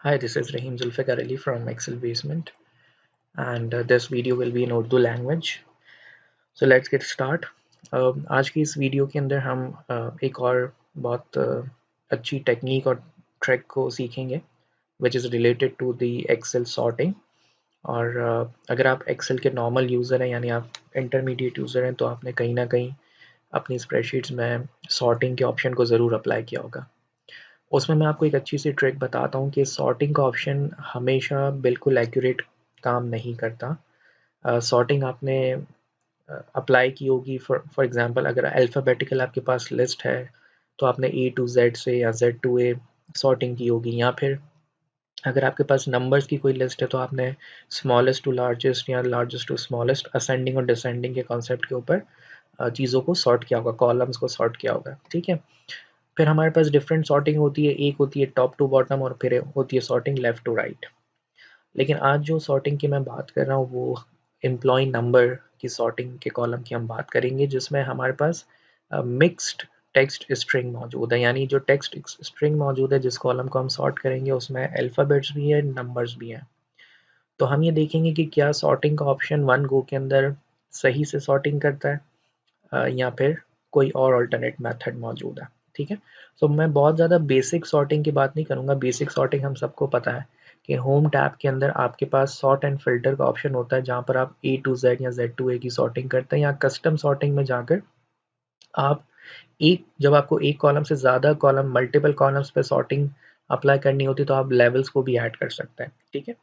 Hi, this is Rahim Zulfikar Ali from Excel Basement, and this video will be in Urdu language. So let's get start. आज की इस video के अंदर हम एक और बहुत अच्छी टेक्निक और ट्रिक को सीखेंगे which is related to the Excel sorting. और अगर आप Excel के नॉर्मल यूज़र हैं यानी आप इंटरमीडिएट यूज़र हैं तो आपने कहीं ना कहीं अपनी स्प्रेडशीट्स में सॉर्टिंग के ऑप्शन को ज़रूर अप्लाई किया होगा। उसमें मैं आपको एक अच्छी सी ट्रिक बताता हूँ कि सॉर्टिंग का ऑप्शन हमेशा बिल्कुल एक्यूरेट काम नहीं करता। सॉर्टिंग आपने अप्लाई की होगी फॉर एग्जांपल अगर अल्फ़ाबेटिकल आपके पास लिस्ट है तो आपने ए टू जेड से या जेड टू ए सॉर्टिंग की होगी, या फिर अगर आपके पास नंबर्स की कोई लिस्ट है तो आपने स्मॉलेस्ट टू लार्जेस्ट या लार्जेस्ट टू स्मॉलेस्ट असेंडिंग और डिसेंडिंग के कॉन्सेप्ट के ऊपर चीज़ों को सॉर्ट किया होगा, कॉलम्स को सॉर्ट किया होगा। ठीक है, फिर हमारे पास डिफरेंट सॉर्टिंग होती है, एक होती है टॉप टू बॉटम और फिर होती है सॉर्टिंग लेफ्ट टू राइट। लेकिन आज जो सॉर्टिंग की मैं बात कर रहा हूँ वो एम्प्लॉय नंबर की सॉर्टिंग के कॉलम की हम बात करेंगे, जिसमें हमारे पास मिक्स्ड टेक्स्ट स्ट्रिंग मौजूद है। यानी जो टेक्स्ट स्ट्रिंग मौजूद है जिस कॉलम को हम सॉर्ट करेंगे उसमें अल्फ़ाबेट्स भी है, नंबर्स भी हैं। तो हम ये देखेंगे कि क्या सॉर्टिंग का ऑप्शन वन गो के अंदर सही से सॉर्टिंग करता है या फिर कोई और अल्टरनेट मेथड मौजूद है। ठीक है, तो मैं बहुत ज़्यादा बेसिक सॉर्टिंग की बात नहीं करूँगा। बेसिक सॉर्टिंग हम सबको पता है कि होम टैब के अंदर आपके पास सॉर्ट एंड फिल्टर का ऑप्शन होता है, जहाँ पर आप ए टू जेड या जेड टू ए की सॉर्टिंग करते हैं, या कस्टम सॉर्टिंग में जाकर आप एक जब आपको एक कॉलम से ज़्यादा कॉलम मल्टीपल कॉलम्स पे सॉर्टिंग अप्लाई करनी होती है तो आप लेवल्स को भी ऐड कर सकते हैं। ठीक है,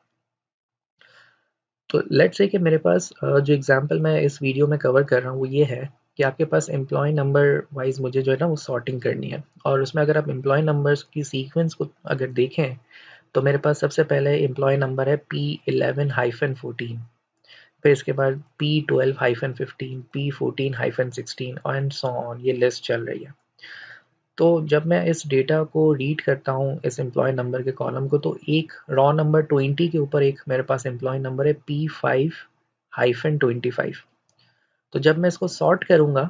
तो लेट्स से कि मेरे पास जो एग्जांपल मैं इस वीडियो में कवर कर रहा हूँ वो ये है कि आपके पास एम्प्लॉय नंबर वाइज मुझे जो है ना वो सॉर्टिंग करनी है। और उसमें अगर आप एम्प्लॉय नंबर्स की सीक्वेंस को अगर देखें तो मेरे पास सबसे पहले एम्प्लॉय नंबर है P11-14, फिर इसके बाद P12-15, P14-16 and so on, ये लिस्ट चल रही है। तो जब मैं इस डेटा को रीड करता हूँ इस एम्प्लॉय नंबर के कॉलम को, तो एक रॉ नंबर 20 के ऊपर एक मेरे पास एम्प्लॉय नंबर है P5-25। तो जब मैं इसको सॉर्ट करूँगा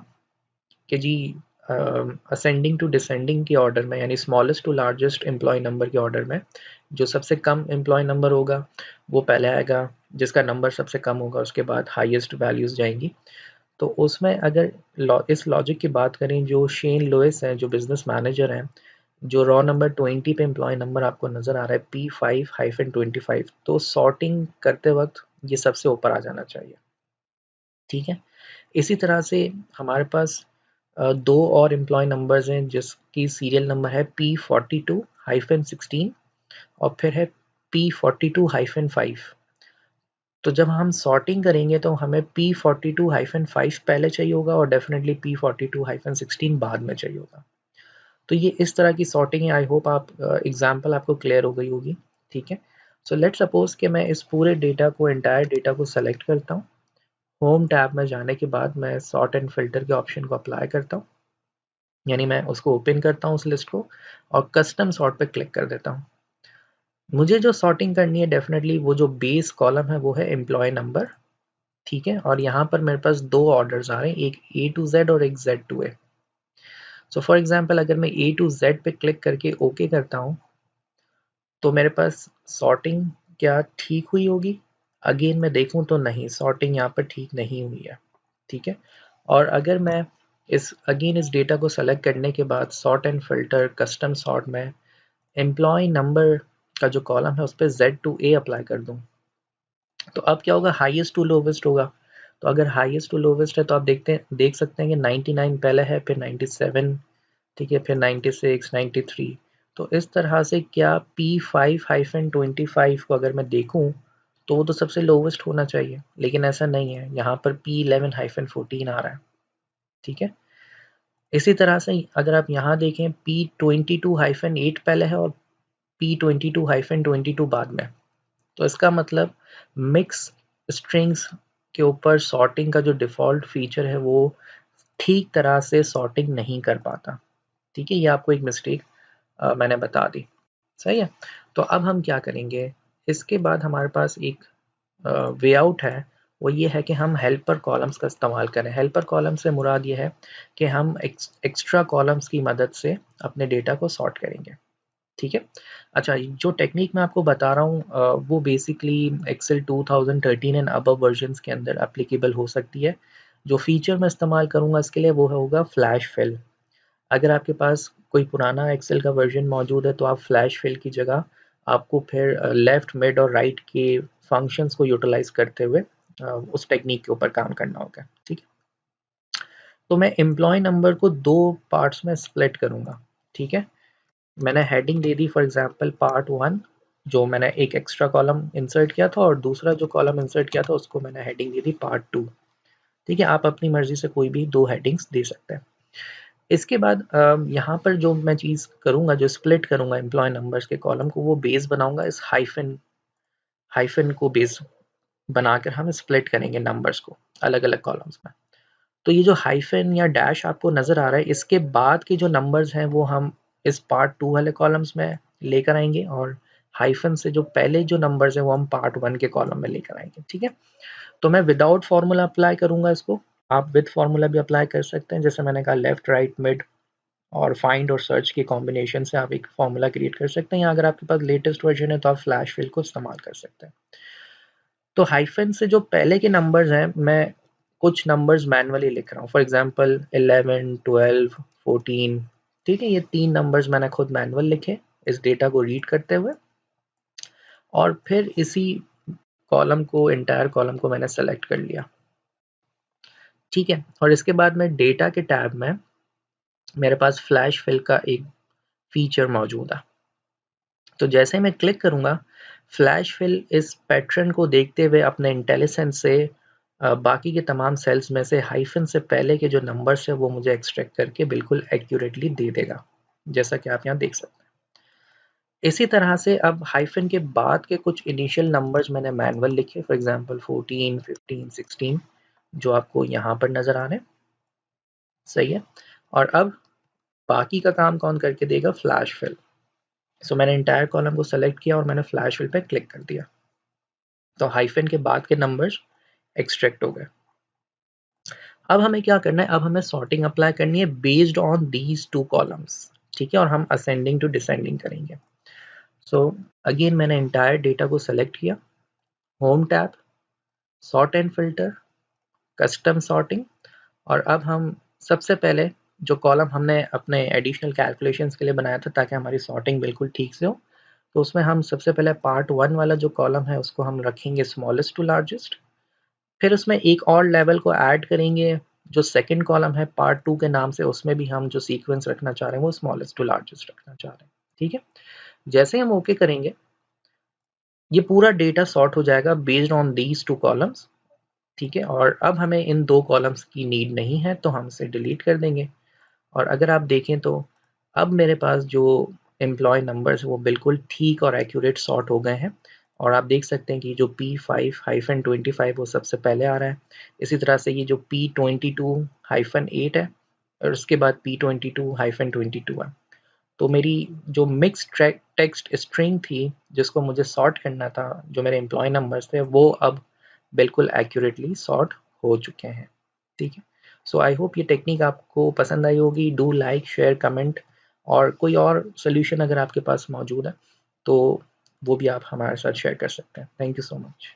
कि जी असेंडिंग टू डिसेंडिंग के ऑर्डर में, यानी smallest to largest employ number के ऑर्डर में, जो सबसे कम एम्प्लॉय नंबर होगा वो पहले आएगा, जिसका नंबर सबसे कम होगा उसके बाद हाईएस्ट वैल्यूज़ जाएंगी। तो उसमें अगर इस लॉजिक की बात करें, जो शेन लुइस हैं जो बिजनेस मैनेजर हैं, जो रॉ नंबर 20 पे एम्प्लॉय नंबर आपको नज़र आ रहा है P5-25, तो सॉर्टिंग करते वक्त ये सबसे ऊपर आ जाना चाहिए। ठीक है, इसी तरह से हमारे पास दो और एम्प्लॉय नंबर्स हैं जिसकी सीरियल नंबर है P42-16 और फिर है P42-5। तो जब हम सॉर्टिंग करेंगे तो हमें P42-5 पहले चाहिए होगा और डेफिनेटली P42-16 बाद में चाहिए होगा। तो ये इस तरह की सॉर्टिंग है। आई होप आप एग्जांपल आपको क्लियर हो गई होगी। ठीक है, सो लेट्स सपोज कि मैं इस पूरे डेटा को एंटायर डेटा को सेलेक्ट करता हूँ। होम टैब में जाने के बाद मैं सॉर्ट एंड फिल्टर के ऑप्शन को अप्लाई करता हूँ, यानी मैं उसको ओपन करता हूँ उस लिस्ट को और कस्टम सॉर्ट पे क्लिक कर देता हूँ। मुझे जो सॉर्टिंग करनी है डेफिनेटली वो जो बेस कॉलम है वो है एम्प्लॉय नंबर। ठीक है, और यहाँ पर मेरे पास दो ऑर्डर्स आ रहे हैं, एक ए टू जेड और एक Z to A. So for example अगर मैं ए टू जेड पे क्लिक करके ओके करता हूँ तो मेरे पास सॉर्टिंग क्या ठीक हुई होगी? अगेन मैं देखूँ तो नहीं, सॉर्टिंग यहाँ पर ठीक नहीं हुई है। ठीक है, और अगर मैं इस डेटा को सेलेक्ट करने के बाद sort and filter custom sort में एम्प्लॉय नंबर का जो कॉलम है उस पर Z to A अप्लाई कर दूँ तो अब क्या होगा, हाईएस्ट टू लोवेस्ट होगा। तो अगर हाईएस्ट टू लोवेस्ट है तो आप देख सकते हैं कि 99 पहले है, फिर 97, ठीक है, फिर 96, 93। तो इस तरह से क्या P5-25 को अगर मैं देखूं तो वो तो सबसे लोवेस्ट होना चाहिए, लेकिन ऐसा नहीं है, यहाँ पर P11-14 आ रहा है। ठीक है, इसी तरह से अगर आप यहाँ देखें P22-8 पहले है और P22-22 बाद में। तो इसका मतलब मिक्स स्ट्रिंग्स के ऊपर सॉर्टिंग का जो डिफ़ॉल्ट फीचर है वो ठीक तरह से सॉर्टिंग नहीं कर पाता। ठीक है, ये आपको एक मिस्टेक मैंने बता दी। सही है, तो अब हम क्या करेंगे, इसके बाद हमारे पास एक वे आउट है, वो ये है कि हम हेल्पर कॉलम्स का इस्तेमाल करें। हेल्पर कॉलम से मुराद ये है कि हम एक्स्ट्रा कॉलम्स की मदद से अपने डेटा को सॉर्ट करेंगे। ठीक है। अच्छा, जो टेक्निक मैं आपको बता रहा हूँ वो basically Excel 2013 and above versions के अंदर एप्लीकेबल हो सकती है। जो फीचर मैं इस्तेमाल करूँगा इसके लिए वो होगा फ्लैश फिल। अगर आपके पास कोई पुराना एक्सेल का वर्जन मौजूद है तो आप फ्लैश फिल की जगह आपको फिर लेफ्ट मिड और राइट के फंक्शंस को यूटिलाइज करते हुए उस टेक्निक के ऊपर काम करना होगा। ठीक है। तो मैं एम्प्लॉय नंबर को दो पार्ट्स में स्प्लिट करूंगा। ठीक है। मैंने heading they the for example part one, जो मैंने एक एक्स्ट्रा कॉलम इंसर्ट किया था, और दूसरा जो कॉलम इंसर्ट किया था उसको मैंने heading they the part two. ठीक है। आप अपनी मर्जी से कोई भी दो हेडिंग्स दे सकते हैं। इसके बाद यहाँ पर जो मैं चीज़ करूँगा, जो स्प्लिट करूँगा एम्प्लॉय नंबर्स के कॉलम को, वो बेस बनाऊंगा इस हाइफन हाइफन को बेस बनाकर हम स्प्लिट करेंगे नंबर्स को अलग अलग कॉलम्स में। तो ये जो हाइफन या डैश आपको नज़र आ रहा है, इसके बाद के जो नंबर्स हैं वो हम इस पार्ट टू वाले कॉलम्स में लेकर आएंगे, और हाइफन से जो पहले जो नंबर्स हैं वो हम पार्ट वन के कॉलम में लेकर आएंगे। ठीक है। तो मैं विदाउट फार्मूला अप्लाई करूंगा इसको। आप विद फार्मूला भी अप्लाई कर सकते हैं, जैसे मैंने कहा लेफ्ट राइट मिड और फाइंड और सर्च के कॉम्बिनेशन से आप एक फार्मूला क्रिएट कर सकते हैं, या अगर आपके पास लेटेस्ट वर्जन है तो आप फ्लैश फिल को इस्तेमाल कर सकते हैं। तो हाइफन से जो पहले के नंबर्स हैं, मैं कुछ नंबर्स मैनुअली लिख रहा हूँ। For example 11, 12, 14। ठीक है। ये तीन नंबर्स मैंने खुद मैनुअल लिखे इस डेटा को रीड करते हुए, और फिर इसी कॉलम को, इंटायर कॉलम को मैंने सेलेक्ट कर लिया। ठीक है। और इसके बाद मैं डेटा के टैब में, मेरे पास फ्लैश फिल का एक फीचर मौजूद है। तो जैसे ही मैं क्लिक करूंगा, फ्लैश फिल इस पैटर्न को देखते हुए अपने इंटेलिजेंस से बाकी के तमाम सेल्स में से हाइफन से पहले के जो नंबर्स है वो मुझे एक्सट्रैक्ट करके बिल्कुल एक्यूरेटली दे देगा, जैसा कि आप यहाँ देख सकते हैं। इसी तरह से अब हाइफन के बाद के कुछ इनिशियल नंबर्स मैंने मैनुअल लिखे, फॉर एग्जांपल 14, 15, 16, जो आपको यहाँ पर नजर आ रहे हैं। सही है। और अब बाकी का काम कौन करके देगा? Flash fill. सो मैंने इंटायर कॉलम को सेलेक्ट किया और मैंने फ्लैश फिल पे क्लिक कर दिया, तो हाइफन के बाद के नंबर्स एक्सट्रैक्ट हो गए। अब हमें क्या करना है? अब हमें सॉर्टिंग अप्लाई करनी है based on these two columns. ठीक है। और हम असेंडिंग टू डिसेंडिंग करेंगे। सो अगेन मैंने इंटायर डेटा को सेलेक्ट किया, home tab, sort and filter, custom sorting, और अब हम सबसे पहले जो कॉलम हमने अपने एडिशनल कैलकुलेशंस के लिए बनाया था ताकि हमारी सॉर्टिंग बिल्कुल ठीक से हो, तो उसमें हम सबसे पहले पार्ट वन वाला जो कॉलम है उसको हम रखेंगे स्मॉलेस्ट टू लार्जेस्ट। फिर उसमें एक और लेवल को ऐड करेंगे, जो सेकंड कॉलम है पार्ट टू के नाम से, उसमें भी हम जो सीक्वेंस रखना चाह रहे हैं वो स्मॉलेस्ट टू लार्जेस्ट रखना चाह रहे हैं। ठीक है। जैसे हम ओके करेंगे, ये पूरा डेटा सॉर्ट हो जाएगा based on these two columns. ठीक है। और अब हमें इन दो कॉलम्स की नीड नहीं है तो हम इसे डिलीट कर देंगे। और अगर आप देखें तो अब मेरे पास जो एम्प्लॉय नंबर्स वो बिल्कुल ठीक और एक्यूरेट सॉर्ट हो गए हैं। और आप देख सकते हैं कि जो P5-25 वो सबसे पहले आ रहा है। इसी तरह से ये जो P22-8 है, और उसके बाद P22-22 है। तो मेरी जो मिक्स टेक्स्ट स्ट्रिंग थी जिसको मुझे सॉर्ट करना था, जो मेरे एम्प्लॉय नंबर्स थे, वो अब बिल्कुल एक्यूरेटली सॉर्ट हो चुके हैं। ठीक है। सो आई होप ये टेक्निक आपको पसंद आई होगी। डू लाइक, शेयर, कमेंट, और कोई और सोल्यूशन अगर आपके पास मौजूद है तो वो भी आप हमारे साथ शेयर कर सकते हैं। Thank you so much.